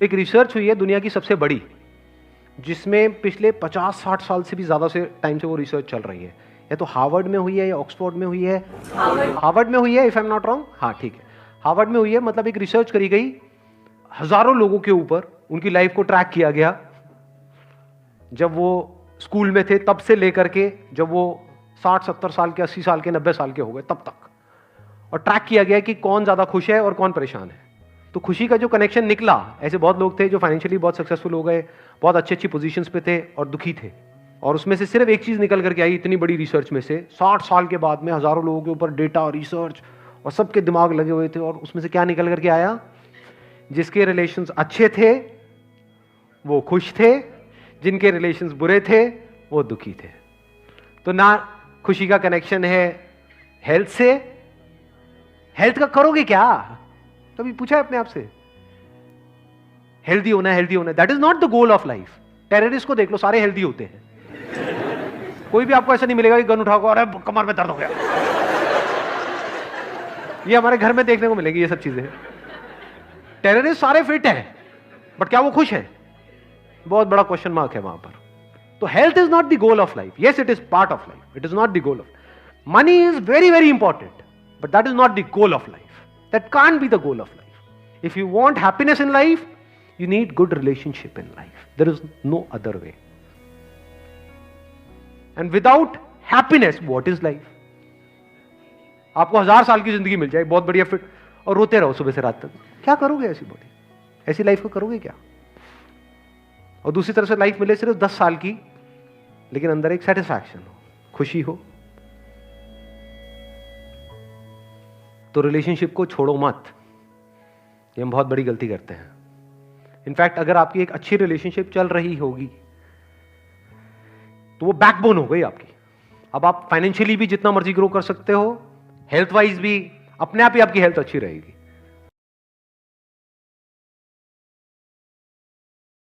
एक रिसर्च हुई है दुनिया की सबसे बड़ी, जिसमें पिछले 50-60 साल से भी ज़्यादा से टाइम से वो रिसर्च चल रही है। या तो हार्वर्ड में हुई है या ऑक्सफोर्ड में हुई है। हार्वर्ड में हुई है, if I am not wrong. हाँ ठीक है, हार्वर्ड में हुई है। मतलब एक रिसर्च करी गई, हजारों लोगों के ऊपर उनकी लाइफ को ट्रैक किया गया, जब वो स्कूल में थे तब से लेकर के जब वो 60-70 साल के, 80 साल के, 90 साल के हो गए तब तक, और ट्रैक किया गया कि कौन ज्यादा खुश है और कौन परेशान है। तो खुशी का जो कनेक्शन निकला, ऐसे बहुत लोग थे जो फाइनेंशियली बहुत सक्सेसफुल हो गए, बहुत अच्छी अच्छी पोजीशंस पे थे, और दुखी थे। और उसमें से सिर्फ एक चीज निकल करके आई इतनी बड़ी रिसर्च में से, 60 साल के बाद में हजारों लोगों के ऊपर डेटा, रिसर्च और सबके दिमाग लगे हुए थे, और उसमें से क्या निकल करके आया? जिसके रिलेशंस अच्छे थे वो खुश थे, जिनके रिलेशंस बुरे थे वो दुखी थे। तो ना खुशी का कनेक्शन है हेल्थ से। हेल्थ का करोगे क्या? कभी पूछा है अपने आप से? हेल्दी होना है, हेल्दी होना है, that is not the goal of life. Terrorist को देख लो, सारे हेल्दी होते हैं। कोई भी आपको ऐसा नहीं मिलेगा कि गन उठाओ अरे कमर में दर्द हो गया। ये हमारे घर में देखने को मिलेगी ये सब चीजें। टेररिस्ट सारे फिट हैं, बट क्या वो खुश है? बहुत बड़ा क्वेश्चन मार्क है वहां पर। तो health is not the goal of life. Yes, it is part of life, it is not the goal of. Money is very very important, but that is not the goal of life. That can't be the goal of life. If you want happiness in life, you need good relationship in life. There is no other way. And without happiness, what is life? आपको 1000 साल की जिंदगी मिल जाए, बहुत बढ़िया fit, और रोते रहो सुबह से रात तक, क्या करोगे? ऐसी बॉडी, ऐसी लाइफ को करोगे क्या? और दूसरी तरफ से लाइफ मिले सिर्फ 10 साल की, लेकिन अंदर एक सेटिस्फैक्शन हो, खुशी हो, तो रिलेशनशिप को छोड़ो मत। ये हम बहुत बड़ी गलती करते हैं। इनफैक्ट अगर आपकी एक अच्छी रिलेशनशिप चल रही होगी तो वो बैकबोन हो गई आपकी। अब आप फाइनेंशियली भी जितना मर्जी ग्रो कर सकते हो, हेल्थ वाइज भी, अपने आप ही आपकी हेल्थ अच्छी रहेगी।